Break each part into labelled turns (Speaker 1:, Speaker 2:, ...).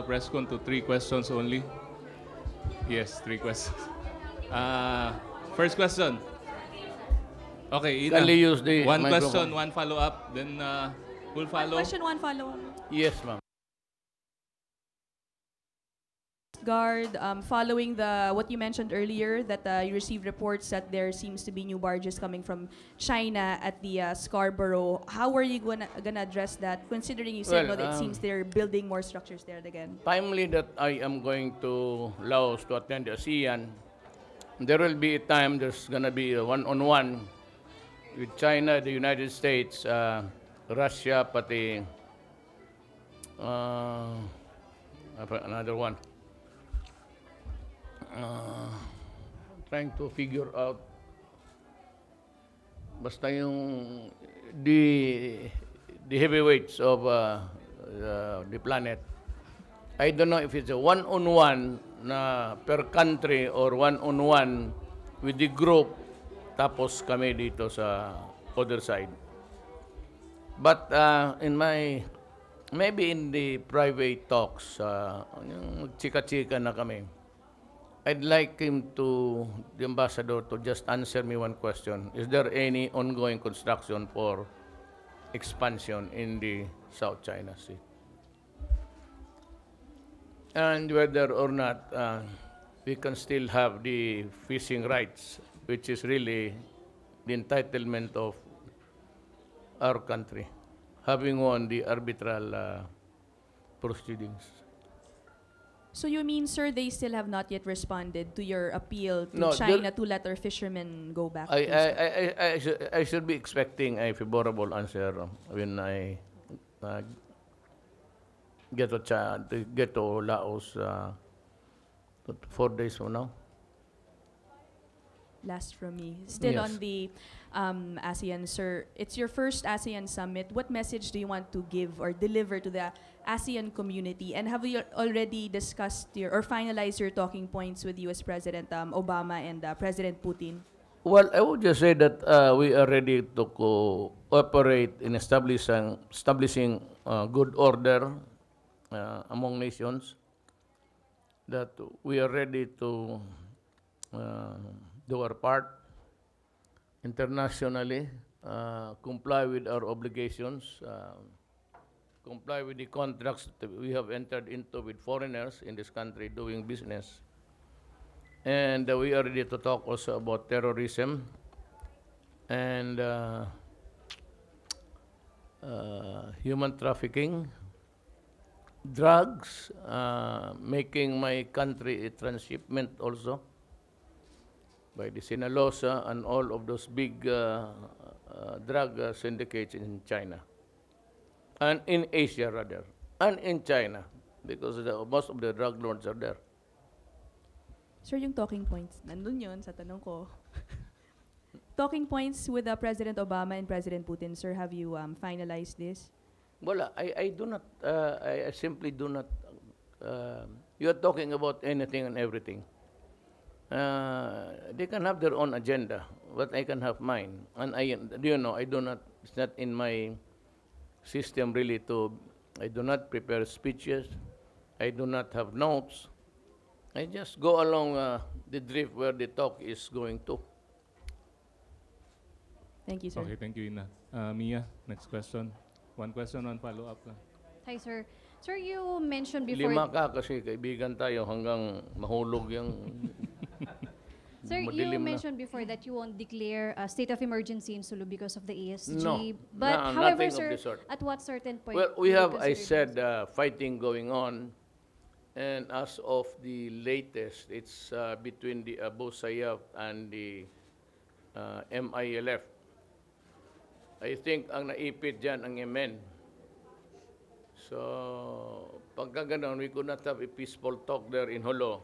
Speaker 1: press con to 3 questions only. Yes, 3 questions. First question. Okay, Ina.
Speaker 2: Kindly use the
Speaker 1: One
Speaker 2: microphone.
Speaker 1: question, one follow-up. Then we'll
Speaker 3: One
Speaker 1: follow.
Speaker 3: question, one follow-up.
Speaker 2: Yes, ma'am.
Speaker 3: Guard, following what you mentioned earlier, that you received reports that there seems to be new barges coming from China at the Scarborough. How are you gonna address that? Considering you said
Speaker 2: Well,
Speaker 3: no, it seems they're building more structures there again.
Speaker 2: Timely that I am going to Laos to attend the ASEAN, there will be a time there's going to be a one-on-one with China, the United States, Russia, pati another one. Trying to figure out basta yung the heavyweights of the planet. I don't know if it's a one-on-one na per country or one-on-one with the group tapos kami dito sa other side. But maybe in the private talks, yung chika-chika na kami, I'd like the ambassador to just answer me one question. Is there any ongoing construction for expansion in the South China Sea? And whether or not we can still have the fishing rights, which is really the entitlement of our country, having won the arbitral proceedings.
Speaker 3: So you mean, sir, they still have not yet responded to your appeal to
Speaker 2: No,
Speaker 3: China to let our fishermen go back?
Speaker 2: I should be expecting a favorable answer when I get to Laos 4 days from now.
Speaker 3: Last from me. Still
Speaker 2: Yes.
Speaker 3: on the ASEAN, sir. It's your first ASEAN summit. What message do you want to give or deliver to the ASEAN community? And have you already discussed or finalized your talking points with U.S. President Obama and President Putin?
Speaker 2: Well, I would just say that we are ready to cooperate in establishing good order among nations. That we are ready to do our part internationally, comply with our obligations, comply with the contracts that we have entered into with foreigners in this country doing business. And we are ready to talk also about terrorism and human trafficking, drugs, making my country a transshipment also by the Sinaloa and all of those big drug syndicates in China. And in Asia, rather. And in China, because most of the drug lords are there.
Speaker 3: Sir, yung talking points, nandun yun sa tanong ko. Talking points with President Obama and President Putin, sir, have you finalized this?
Speaker 2: Well, I do not, I simply do not, you are talking about anything and everything. They can have their own agenda, but I can have mine. And I do not, it's not in my system really I do not prepare speeches. I do not have notes. I just go along the drift where the talk is going to.
Speaker 3: Thank you, sir.
Speaker 1: Okay, thank you, Ina. Mia, next question. One question, one follow-up.
Speaker 4: Hi, sir. Sir, you mentioned before...
Speaker 2: 5 ka kasi kaibigan tayo hanggang mahulog yung...
Speaker 4: Sir, you mentioned before that you won't declare a state of emergency in Sulu because of the ESG.
Speaker 2: No,
Speaker 4: But
Speaker 2: no,
Speaker 4: however,
Speaker 2: nothing of
Speaker 4: sir,
Speaker 2: the sort.
Speaker 4: at what certain point...
Speaker 2: We
Speaker 4: will you
Speaker 2: have, I
Speaker 4: consider
Speaker 2: said, fighting going on. And as of the latest, it's between the Abu Sayyaf and the MILF. I think ang naipit dyan ang Yemen. So, pagka ganon, we could not have a peaceful talk there in Holo.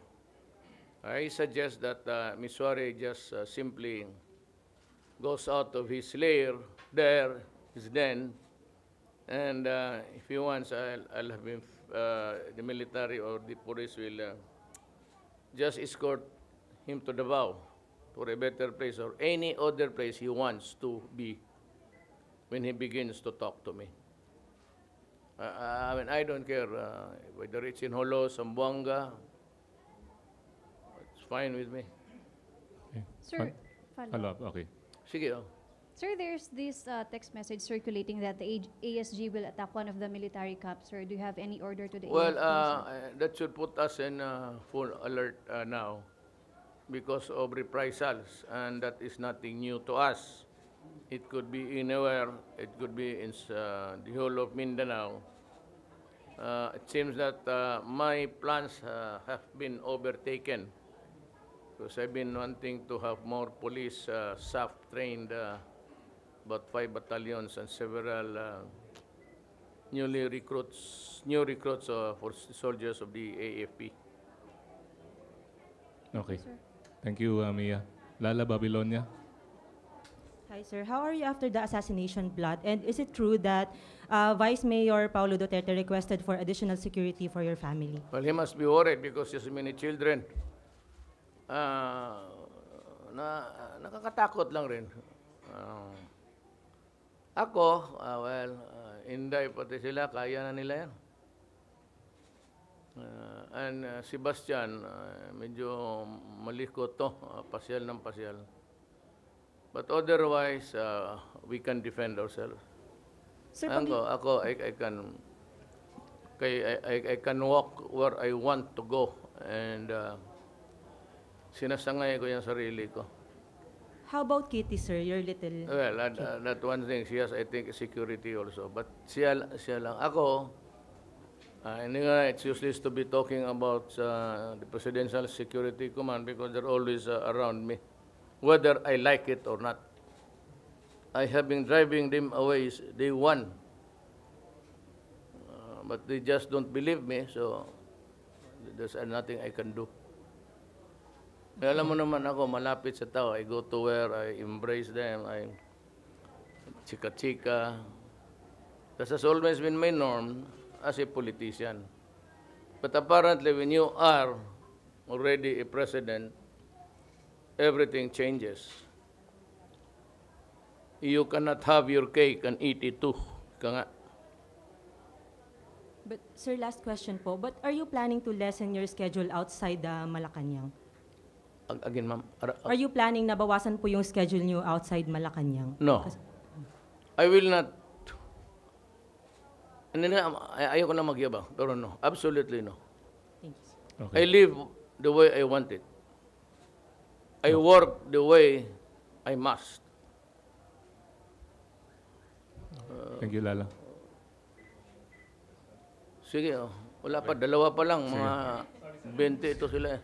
Speaker 2: I suggest that Miswari just simply goes out of his lair there, his den, and if he wants, I'll have him, the military or the police will just escort him to Davao for a better place or any other place he wants to be when he begins to talk to me. I mean, I don't care whether it's in Holo, Zamboanga. It's fine with me.
Speaker 1: Okay.
Speaker 4: Sir, follow
Speaker 1: Follow
Speaker 4: up.
Speaker 1: up, okay.
Speaker 2: Sige, oh.
Speaker 4: Sir, there's this text message circulating that the ASG will attack one of the military camps. Sir, do you have any order to the
Speaker 2: Well,
Speaker 4: AFP, sir?
Speaker 2: that should put us in full alert now because of reprisals, and that is nothing new to us. It could be anywhere. It could be in the whole of Mindanao. It seems that my plans have been overtaken because I've been wanting to have more police staff trained, about 5 battalions and several new recruits for soldiers of the AFP.
Speaker 1: Okay.
Speaker 4: Sir.
Speaker 1: Thank you, Mia. Lala Babylonia.
Speaker 5: Hi, sir. How are you after the assassination plot? And is it true that Vice Mayor Paulo Duterte requested for additional security for your family?
Speaker 2: Well, he must be worried because he has many children. Nakakatakot lang rin. Ako, Inday pati sila, kaya na nila yan. Sebastian, medyo malikot to, pasyal ng pasyal. But otherwise, we can defend ourselves.
Speaker 5: Sir,
Speaker 2: I can walk where I want to go, and sinasangay ko yung sarili ko.
Speaker 5: how about Kitty, sir, your little...
Speaker 2: Well, that one thing, she has, I think, security also. But siya lang. Ako, hindi nga, it's useless to be talking about the Presidential Security Command because they're always around me, whether I like it or not. I have been driving them away day one. But they just don't believe me, so there's nothing I can do. Alam mo naman ako, malapit sa tao. I go to where I embrace them, I chika-chika. That has always been my norm as a politician. But apparently, when you are already a president, everything changes. You cannot have your cake and eat it too. Ika nga.
Speaker 5: But, sir, last question po. But are you planning to lessen your schedule outside Malacanang?
Speaker 2: Again, ma'am.
Speaker 5: Are you planning na bawasan po yung schedule niyo outside Malacanang?
Speaker 2: No. I will not. Ayoko na magyabang, pero no. Absolutely no.
Speaker 5: Thanks.
Speaker 1: Okay.
Speaker 2: I live the way I want it. I work the way I must.
Speaker 1: Thank you, Lala.
Speaker 2: Sige, oh. Wala pa, dalawa pa lang. Mga 20 ito sila eh.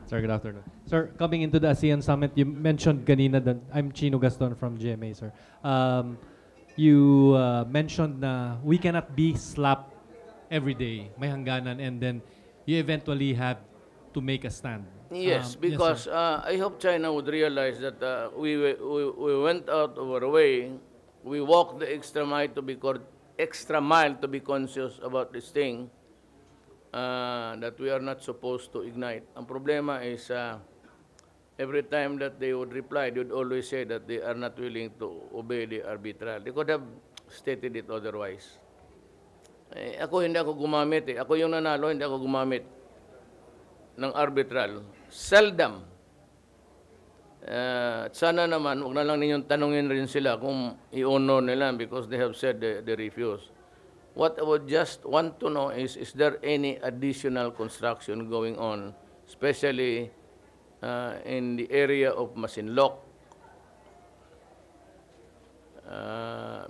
Speaker 6: Sir, good afternoon. Sir, coming into the ASEAN Summit, you mentioned kanina that I'm Chino Gaston from GMA, sir. You mentioned na we cannot be slapped every day, may hangganan, and then you eventually have to make a stand.
Speaker 2: Yes, because
Speaker 6: sir.
Speaker 2: I hope China would realize that we went out of our way, we walked the extra mile to be conscious about this thing. That we are not supposed to ignite. Ang problema is every time that they would reply, they would always say that they are not willing to obey the arbitral. They could have stated it otherwise. Ako hindi ako gumamit eh. Ako yung nanalo, hindi ako gumamit ng arbitral. Seldom. Sana naman, huwag na lang ninyong tanungin rin sila kung i-honor nila because they have said they refuse. What I would just want to know is there any additional construction going on, especially in the area of Masinloc?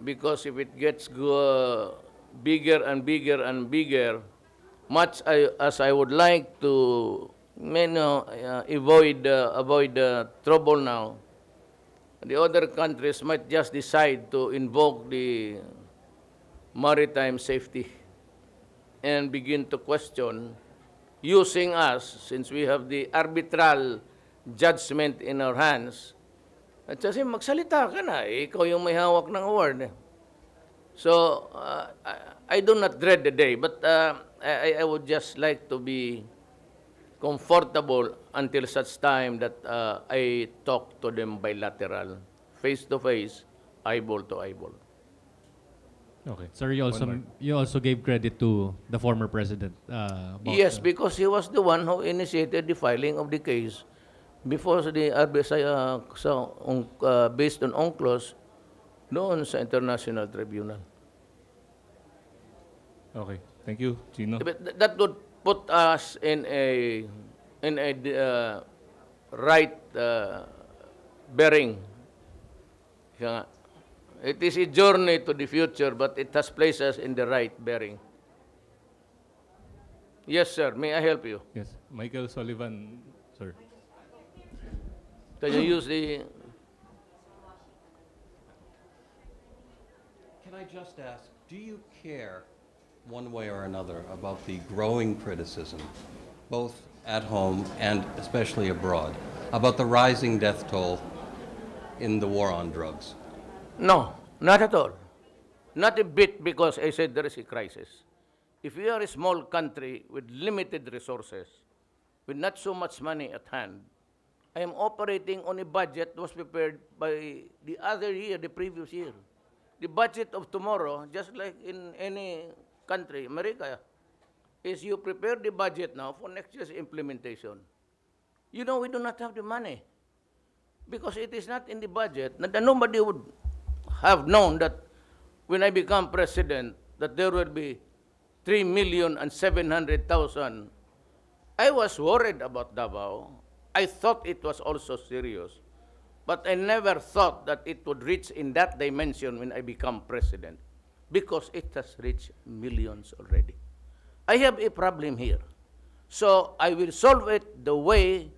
Speaker 2: Because if it gets bigger and bigger and bigger, much as I would like to avoid trouble now, the other countries might just decide to invoke the maritime safety and begin to question using us, since we have the arbitral judgment in our hands. At kasi magsalita ka na, ikaw yung may hawak ng award. So, I do not dread the day, but I would just like to be comfortable until such time that I talk to them bilateral, face to face, eyeball to eyeball.
Speaker 1: Okay.
Speaker 6: Sir, you
Speaker 1: One more.
Speaker 6: also gave credit to the former president.
Speaker 2: Yes, because he was the one who initiated the filing of the case before the RBSI based on UNCLOS noon sa International Tribunal.
Speaker 1: Okay. Thank you, Chino.
Speaker 2: But that would put us in a right bearing. Kaya nga, it is a journey to the future, but it has placed us in the right bearing. Yes, sir. May I help you?
Speaker 1: Yes. Michael Sullivan, sir.
Speaker 2: Can you use the...
Speaker 7: Can I just ask, do you care, one way or another, about the growing criticism, both at home and especially abroad, about the rising death toll in the war on drugs?
Speaker 2: No, not at all. Not a bit, because I said there is a crisis. If we are a small country with limited resources, with not so much money at hand, I am operating on a budget that was prepared by the other year, the previous year. The budget of tomorrow, just like in any country, America, is you prepare the budget now for next year's implementation. You know, we do not have the money because it is not in the budget. Nobody would have known that when I become president, that there will be 3,700,000. I was worried about Davao. I thought it was also serious. But I never thought that it would reach in that dimension when I become president, because it has reached millions already. I have a problem here. So I will solve it the way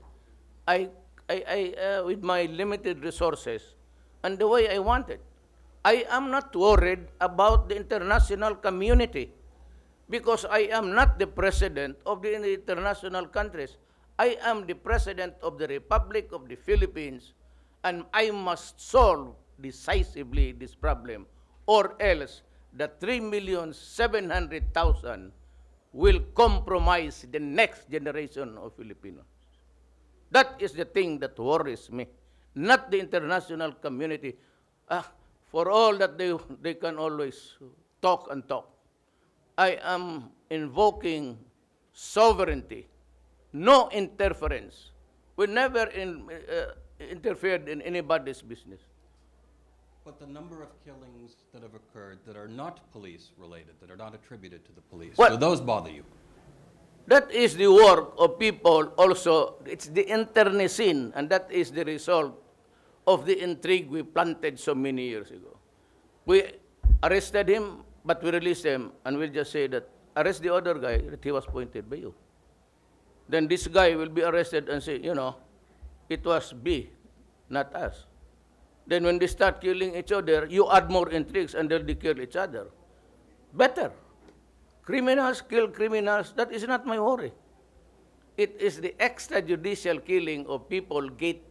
Speaker 2: with my limited resources and the way I want it. I am not worried about the international community because I am not the president of the international countries. I am the president of the Republic of the Philippines, and I must solve decisively this problem, or else the 3,700,000 will compromise the next generation of Filipinos. That is the thing that worries me, not the international community. For all that they can always talk and talk. I am invoking sovereignty, no interference. We never interfered in anybody's business.
Speaker 7: But the number of killings that have occurred that are not police-related, that are not attributed to the police,
Speaker 2: What?
Speaker 7: do those bother you?
Speaker 2: That is the work of people also. It's the internecine, and that is the result of the intrigue we planted so many years ago. We arrested him, but we released him, and we just say that, arrest the other guy that he was appointed by you. Then this guy will be arrested and say, you know, it was B, not us. Then when they start killing each other, you add more intrigues and they'll kill each other. Better. Criminals kill criminals. That is not my worry. It is the extrajudicial killing of people getting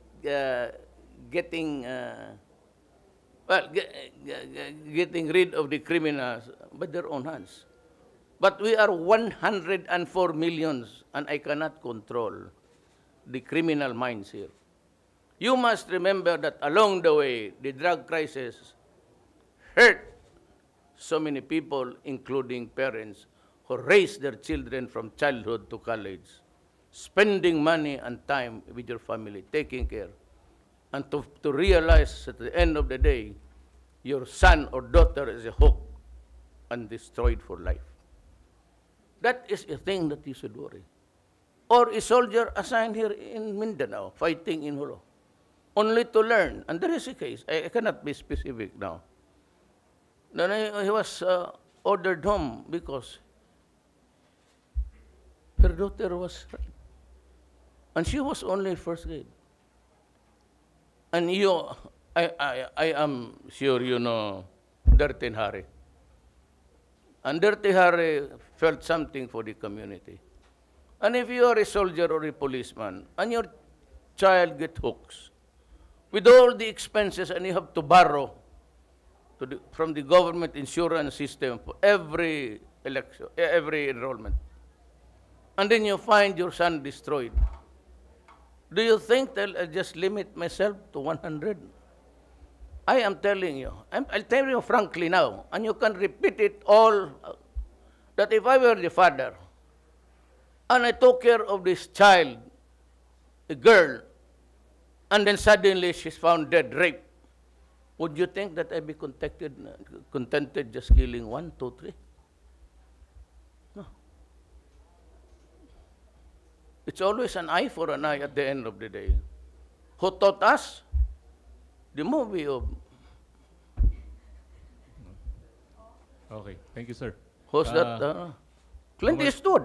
Speaker 2: rid of the criminals by their own hands. But we are 104 millions, and I cannot control the criminal minds here. You must remember that along the way, the drug crisis hurt so many people, including parents, who raised their children from childhood to college, spending money and time with your family, taking care, and to realize at the end of the day, your son or daughter is a hook and destroyed for life. That is a thing that you should worry. Or a soldier assigned here in Mindanao, fighting in Holo, only to learn, and there is a case, I cannot be specific now, then he was ordered home because her daughter was raped. And she was only first grade. And I am sure you know Dirty Harry. And Dirty Harry felt something for the community. And if you are a soldier or a policeman, and your child gets hooks, with all the expenses, and you have to borrow from the government insurance system for every election, every enrollment, and then you find your son destroyed, do you think that I'll just limit myself to 100? I am telling you, I'll tell you frankly now, and you can repeat it all, that if I were the father, and I took care of this child, a girl, and then suddenly she's found dead, raped, would you think that I'd be contented just killing 1, 2, 3? No. It's always an eye for an eye at the end of the day. Who taught us? The movie of...
Speaker 1: Okay, thank you, sir.
Speaker 2: Who's that? Clint Eastwood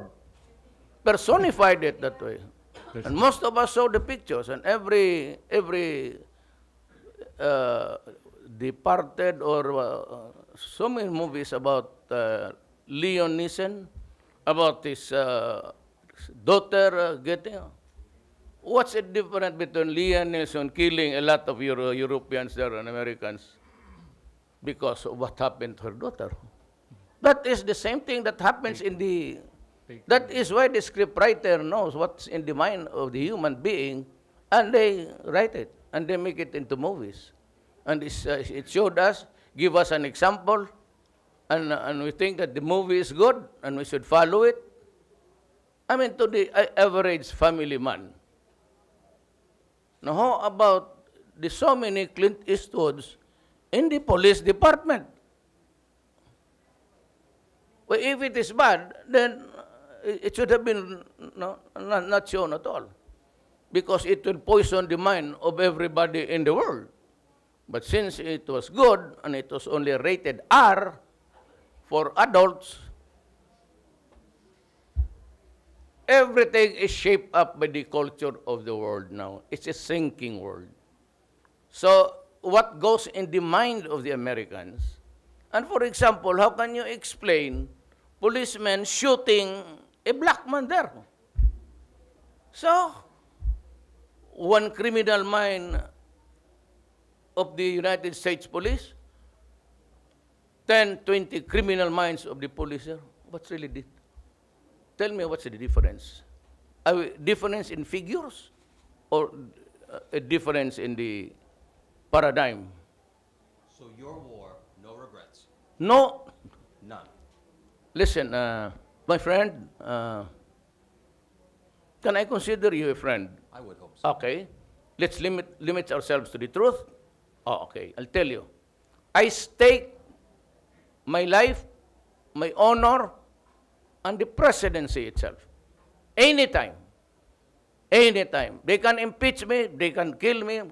Speaker 2: personified it that way. And most of us saw the pictures, and every Departed or so many movies about Liam Neeson, about his daughter getting... What's the difference between Liam Neeson killing a lot of Europeans there and Americans because of what happened to her daughter? That is the same thing that happens in the... That is why the scriptwriter knows what's in the mind of the human being, and they write it, and they make it into movies. And it showed us, give us an example, and we think that the movie is good, and we should follow it. I mean, to the average family man. Now, how about the so many Clint Eastwoods in the police department? Well, if it is bad, then it should have been not shown at all, because it will poison the mind of everybody in the world. But since it was good and it was only rated R for adults, everything is shaped up by the culture of the world now. It's a sinking world. So what goes in the mind of the Americans? And for example, how can you explain policemen shooting a black man there? So, one criminal mind of the United States Police, 10, 20 criminal minds of the police there. What's really the... Tell me what's the difference? A difference in figures or a difference in the paradigm?
Speaker 7: So your war, no regrets?
Speaker 2: No.
Speaker 7: None.
Speaker 2: Listen, my friend, can I consider you a friend?
Speaker 7: I would hope so.
Speaker 2: Okay. Let's limit ourselves to the truth. Oh, okay. I'll tell you. I stake my life, my honor, and the presidency itself. Anytime. Anytime. They can impeach me. They can kill me.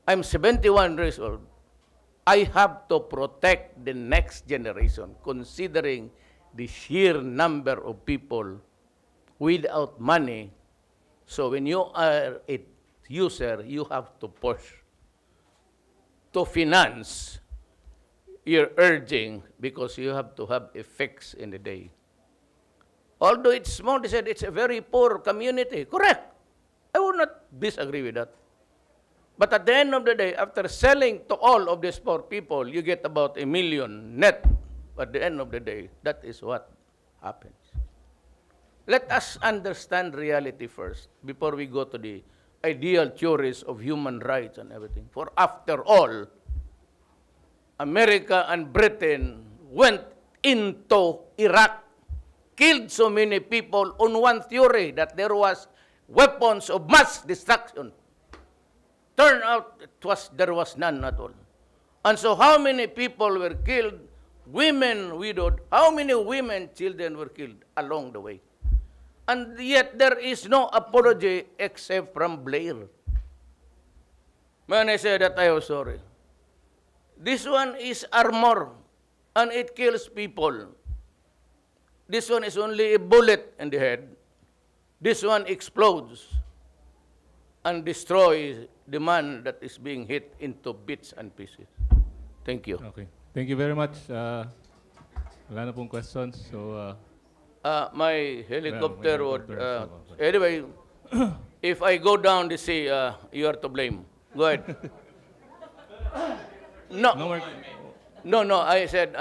Speaker 2: I'm 71 years old. I have to protect the next generation, considering the sheer number of people without money. So when you are a user, you have to push to finance your urging, because you have to have a fix in the day. Although it's small, they said it's a very poor community. Correct. I would not disagree with that. But at the end of the day, after selling to all of these poor people, you get about $1 million net. At the end of the day, that is what happens. Let us understand reality first before we go to the ideal theories of human rights and everything. For after all, America and Britain went into Iraq, killed so many people on one theory that there was weapons of mass destruction. Turned out there was none at all. And so how many people were killed? Women widowed. How many women, children were killed along the way? And yet there is no apology except from Blair. When I said that, I was sorry. This one is armor, and it kills people. This one is only a bullet in the head. This one explodes and destroys the man that is being hit into bits and pieces. Thank you.
Speaker 1: Okay. Thank you very much. Wala na pong questions. So,
Speaker 2: my helicopter would...
Speaker 1: so,
Speaker 2: anyway, if I go down the sea, you are to blame. Go ahead.
Speaker 1: no more.
Speaker 2: No, I said,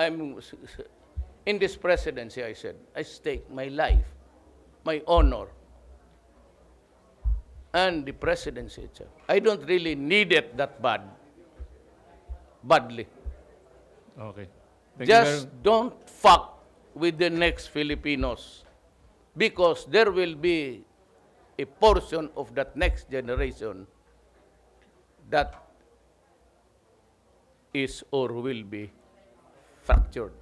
Speaker 2: in this presidency, I said, I stake my life, my honor, and the presidency itself. I don't really need it that bad. badly.
Speaker 1: Okay. Thank
Speaker 2: Just don't fuck with the next Filipinos, because there will be a portion of that next generation that is or will be fractured.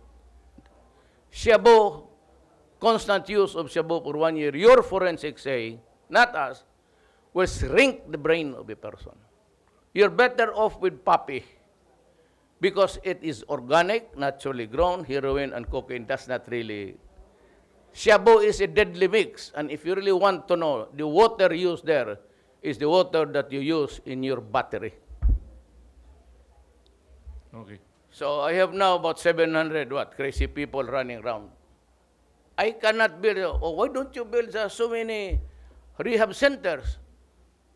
Speaker 2: Shabu, constant use of shabu for 1 year, your forensics say, not us, will shrink the brain of a person. You're better off with poppy, because it is organic, naturally grown. Heroin and cocaine does not really. Shabu is a deadly mix, and if you really want to know, the water used there is the water that you use in your battery.
Speaker 1: Okay.
Speaker 2: So I have now about 700 crazy people running around. I cannot build. Oh, why don't you build so many rehab centers?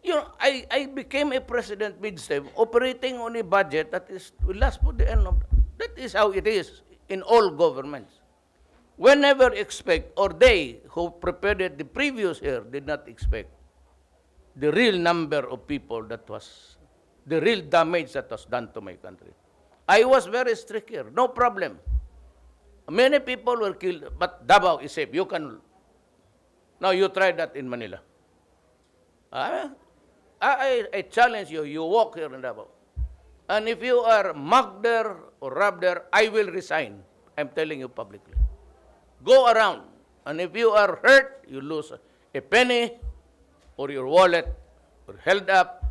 Speaker 2: You know, I became a president mid-step operating on a budget that will last for the end of. That is how it is in all governments. We never expect, or they who prepared it the previous year did not expect the real number of people that was, the real damage that was done to my country. I was very strict here, no problem. Many people were killed, but Davao is safe. You can, now you try that in Manila. I challenge you, you walk here in Davao. And if you are mugged there or robbed there, I will resign. I'm telling you publicly. Go around, and if you are hurt, you lose a penny or your wallet or held up,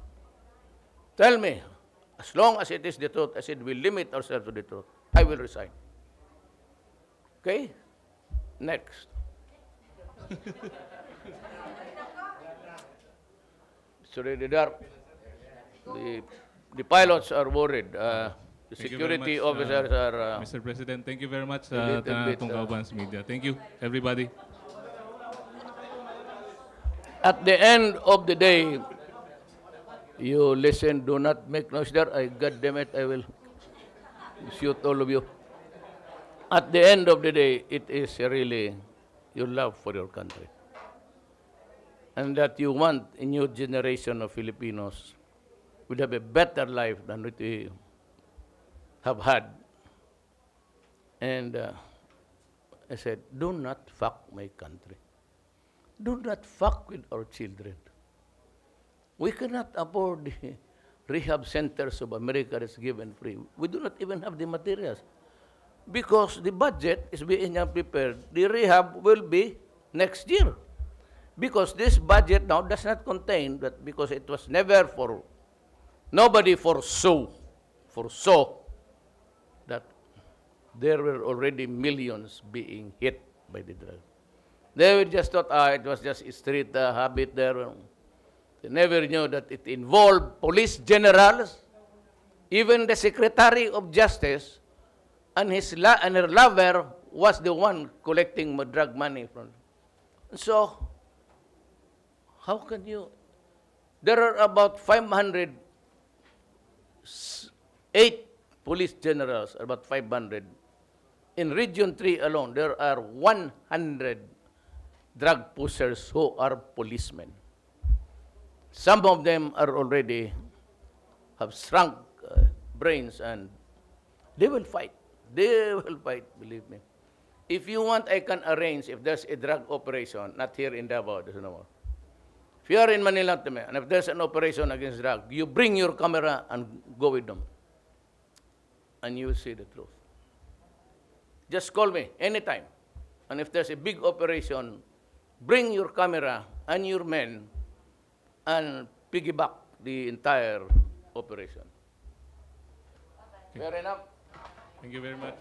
Speaker 2: tell me, as long as it is the truth, I said we limit ourselves to the truth, I will resign. Okay? Next. Sorry, the pilots are worried. The
Speaker 1: Thank you very
Speaker 2: security
Speaker 1: much,
Speaker 2: officers are...
Speaker 1: Mr. President, thank you very much
Speaker 2: a little
Speaker 1: sa
Speaker 2: bit,
Speaker 1: atong Kaubans Media. Thank you, everybody.
Speaker 2: At the end of the day, you listen, do not make noise there. God damn it, I will shoot all of you. At the end of the day, it is really your love for your country. And that you want a new generation of Filipinos would have a better life than what we have had. And I said, do not fuck my country. Do not fuck with our children. We cannot afford the rehab centers of America that's given free. We do not even have the materials. Because the budget is being prepared, the rehab will be next year. Because this budget now does not contain that, because it was never for, nobody foresaw that there were already millions being hit by the drug. They just thought, it was just a street habit there. They never knew that it involved police generals, even the Secretary of Justice, and her lover was the one collecting drug money from. So, how can you? There are about 508 police generals, about 500. In Region 3 alone, there are 100 drug pushers who are policemen. Some of them are already have shrunk brains, and they will fight. They will fight, believe me. If you want, I can arrange, if there's a drug operation, not here in Davao, there's no more. If you are in Manila, and if there's an operation against drug, you bring your camera and go with them. And you will see the truth. Just call me anytime. And if there's a big operation, bring your camera and your men and piggyback the entire operation.
Speaker 1: Okay.
Speaker 2: Fair enough?
Speaker 1: Thank you very much.